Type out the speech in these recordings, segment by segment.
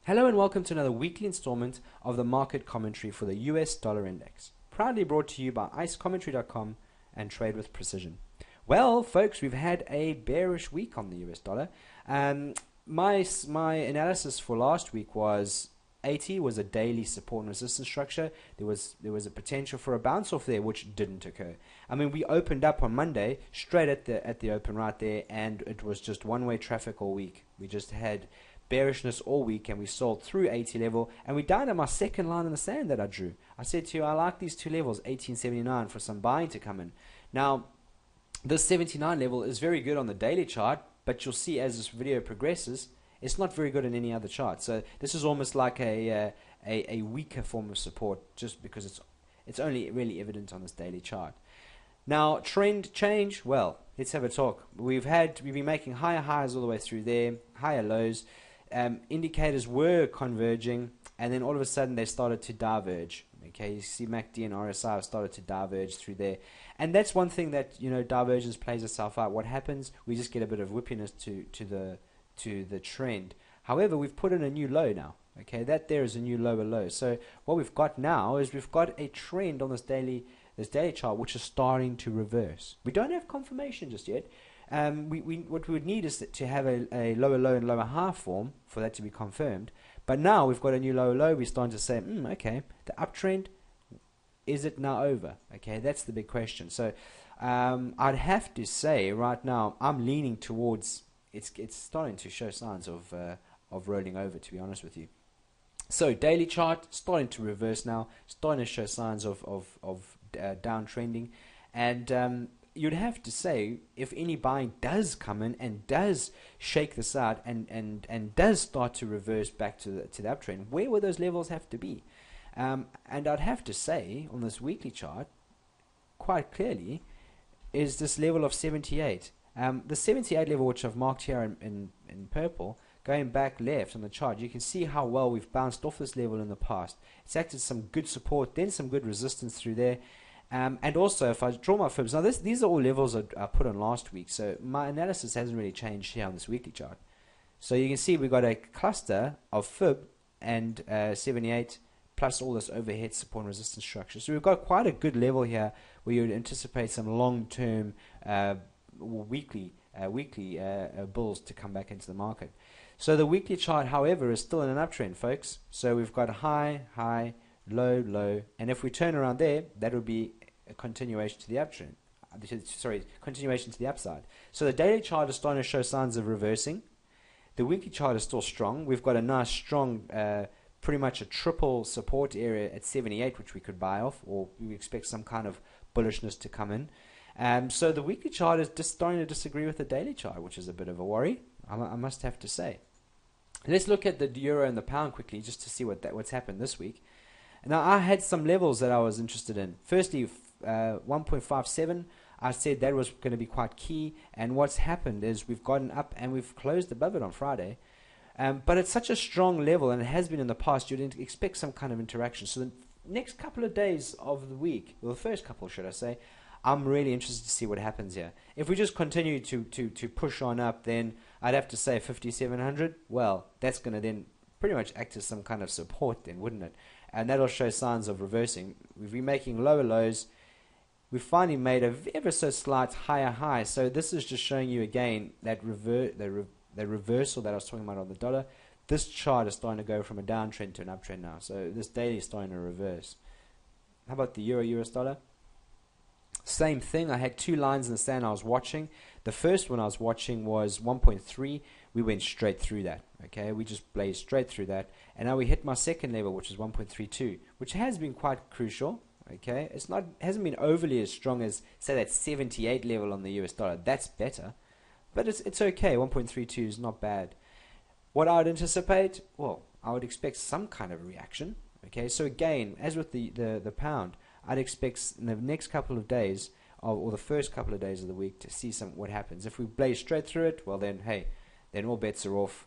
Hello and welcome to another weekly installment of the market commentary for the US dollar index. Proudly brought to you by icecommentary.com and Trade with Precision. Well, folks, we've had a bearish week on the US dollar. My analysis for last week was 80 was a daily support and resistance structure. There was a potential for a bounce off there, which didn't occur. I mean, we opened up on Monday straight at the open right there, and it was just one-way traffic all week. We just had bearishness all week, and we sold through 80 level, and we down at my second line in the sand that I drew. I said to you, I like these two levels, 1879, for some buying to come in. Now, this 79 level is very good on the daily chart, but you'll see as this video progresses, it's not very good in any other chart. So this is almost like a weaker form of support, just because it's only really evident on this daily chart. Now, trend change, well, let's have a talk. We've been making higher highs all the way through there, higher lows. Indicators were converging, and then all of a sudden they started to diverge. Okay, you see MACD and RSI have started to diverge through there, and that's one thing that divergence plays itself out. What happens? We just get a bit of whippiness to the trend. However, we've put in a new low now. Okay, that there is a new lower low. So what we've got now is we've got a trend on this daily chart which is starting to reverse. We don't have confirmation just yet. What we would need is to have a lower low and lower high form for that to be confirmed. But now we've got a new lower low. We're starting to say, okay, the uptrend, is it now over? Okay, that's the big question. So I'd have to say right now I'm leaning towards it's starting to show signs of rolling over, to be honest with you. So daily chart starting to reverse now, starting to show signs of downtrending, and you'd have to say, if any buying does come in and does shake this out and does start to reverse back to the uptrend, where would those levels have to be? And I'd have to say, on this weekly chart, quite clearly, is this level of 78. The 78 level, which I've marked here in purple, going back left on the chart, you can see how well we've bounced off this level in the past. It's acted some good support, then some good resistance through there. And also, if I draw my fibs, now these are all levels I put on last week, so my analysis hasn't really changed here on this weekly chart. So you can see we've got a cluster of fib and 78 plus all this overhead support and resistance structure. So we've got quite a good level here where you would anticipate some long-term weekly bulls to come back into the market. So the weekly chart, however, is still in an uptrend, folks. So we've got high, high, low, low, and if we turn around there, that would be a continuation to the uptrend. Sorry, continuation to the upside. So the daily chart is starting to show signs of reversing. The weekly chart is still strong. We've got a nice, strong, pretty much a triple support area at 78, which we could buy off, or we expect some kind of bullishness to come in. So the weekly chart is just starting to disagree with the daily chart, which is a bit of a worry, I must have to say. Let's look at the euro and the pound quickly, just to see what's happened this week. Now, I had some levels that I was interested in. Firstly, 1.57, I said that was going to be quite key. And what's happened is we've gotten up and we've closed above it on Friday. But it's such a strong level, and it has been in the past, you'd expect some kind of interaction. So the next couple of days of the week, well, the first couple, should I say, I'm really interested to see what happens here. If we just continue to push on up, then I'd have to say 5,700. Well, that's going to then pretty much act as some kind of support then, wouldn't it? And that'll show signs of reversing. We've been making lower lows. We've finally made a ever so slight higher high. So this is just showing you again that the reversal that I was talking about on the dollar. This chart is starting to go from a downtrend to an uptrend now. So this daily is starting to reverse. How about the US dollar? Same thing. I had two lines in the sand I was watching. The first one I was watching was 1.3. We went straight through that. Okay, we just blazed straight through that, and now we hit my second level, which is 1.32, which has been quite crucial. Okay, hasn't been overly as strong as, say, that 78 level on the US dollar. That's better, but it's okay. 1.32 is not bad. What I would anticipate, well, I would expect some kind of reaction. Okay, so again, as with the pound, I'd expect in the next couple of days, or the first couple of days of the week, to see what happens. If we blaze straight through it, well then, hey, then all bets are off.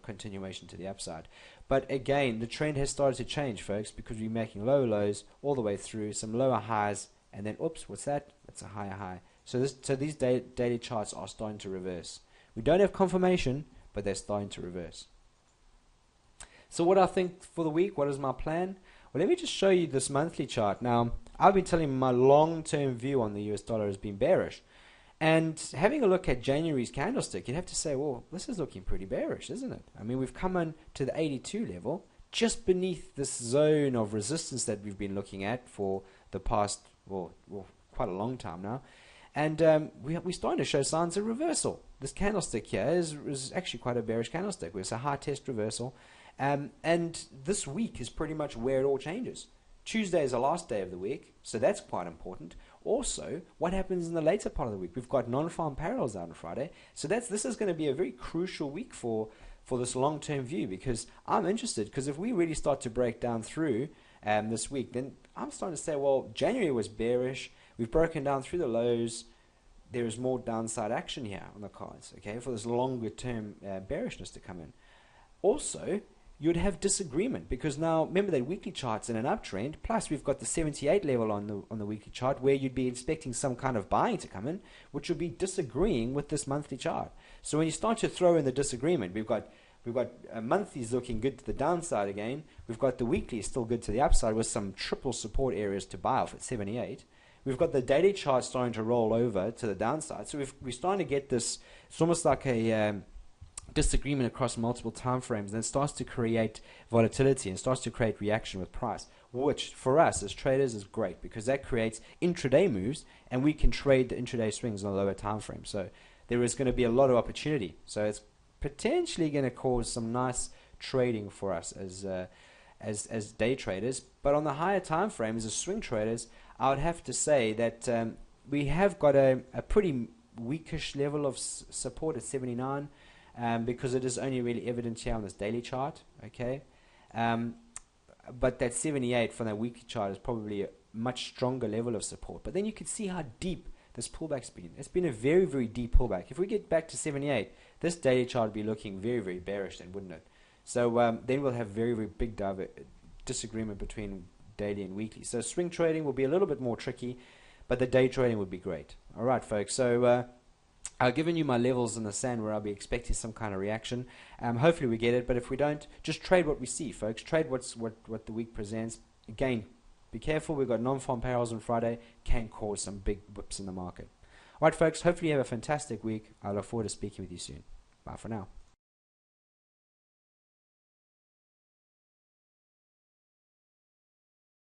Continuation to the upside. But again, the trend has started to change, folks, because we're making lower lows all the way through, some lower highs, and then, oops, what's that? That's a higher high. So these daily charts are starting to reverse. We don't have confirmation, but they're starting to reverse. So what I think for the week, what is my plan? Well, let me just show you this monthly chart. Now, I've been telling you my long-term view on the US dollar has been bearish. And having a look at January's candlestick, you'd have to say, well, this is looking pretty bearish, isn't it? I mean, we've come on to the 82 level, just beneath this zone of resistance that we've been looking at for the past, well quite a long time now. And we're starting to show signs of reversal. This candlestick here is actually quite a bearish candlestick. It's a high test reversal. And this week is pretty much where it all changes. Tuesday is the last day of the week, so that's quite important. Also, what happens in the later part of the week? We've got non-farm payrolls out on Friday, so this is going to be a very crucial week for this long-term view, because I'm interested, because if we really start to break down through this week, then I'm starting to say, well, January was bearish. We've broken down through the lows. There is more downside action here on the cards, okay, for this longer-term bearishness to come in. Also, you'd have disagreement, because now remember that weekly chart's in an uptrend, plus we've got the 78 level on the weekly chart where you'd be expecting some kind of buying to come in, which would be disagreeing with this monthly chart. So when you start to throw in the disagreement, we've got monthlies looking good to the downside again. We've got the weekly still good to the upside with some triple support areas to buy off at 78. We've got the daily chart starting to roll over to the downside. So we're starting to get this, it's almost like a disagreement across multiple time frames, and it starts to create volatility and starts to create reaction with price, which for us as traders is great, because that creates intraday moves, and we can trade the intraday swings on a lower time frame. So there is going to be a lot of opportunity. So it's potentially going to cause some nice trading for us as day traders. But on the higher time frames as swing traders, I would have to say that we have got a pretty weakish level of support at 79. Because it is only really evident here on this daily chart, okay? But that 78 from that weekly chart is probably a much stronger level of support. But then you can see how deep this pullback's been. It's been a very, very deep pullback. If we get back to 78, this daily chart would be looking very, very bearish then, wouldn't it? So then we'll have very, very big disagreement between daily and weekly. So swing trading will be a little bit more tricky, but the day trading would be great. All right, folks. So I've given you my levels in the sand where I'll be expecting some kind of reaction. Hopefully we get it, but if we don't, just trade what we see, folks. Trade what the week presents. Again, be careful. We've got non-farm payrolls on Friday. Can cause some big whips in the market. All right, folks. Hopefully you have a fantastic week. I look forward to speaking with you soon. Bye for now.